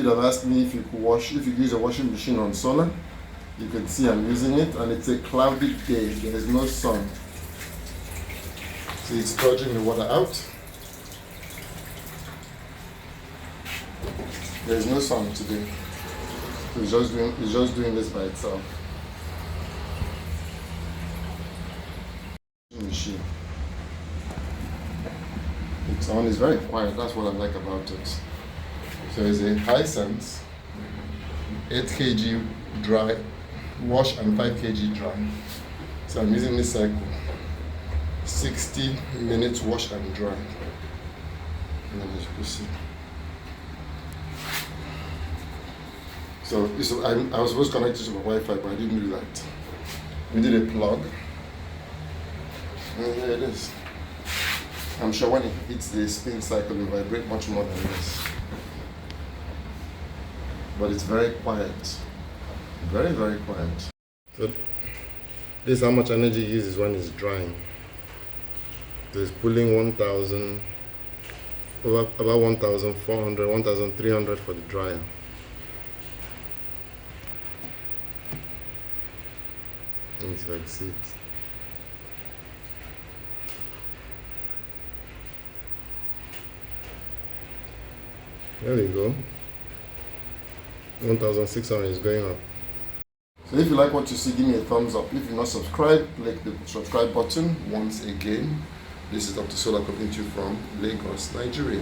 that asked me if you could use a washing machine on solar. You can see I'm using it, and it's a cloudy day. There is no sun. So it's purging the water out. There is no sun today. So it's just doing this by itself. Machine. It's on. It's very quiet. That's what I like about it. So it's a Hisense 8 kg dry wash and 5 kg dry. So I'm using this cycle. 60 minutes wash and dry. And then as you can see. So I was supposed to connect it to my Wi-Fi, but I didn't do that. We did a plug. And there it is. I'm sure when it hits the spin cycle, it will vibrate much more than this. But it's very quiet. Very, very quiet. So this is how much energy it uses when it's drying. So it's pulling 1,000, about 1,400, 1,300 for the dryer. Let me see if I can see it. There we go. 1,600 is going up. So if you like what you see, give me a thumbs up. If you're not subscribed, click the subscribe button once again. This is Dr. Solar coming to you from Lagos, Nigeria.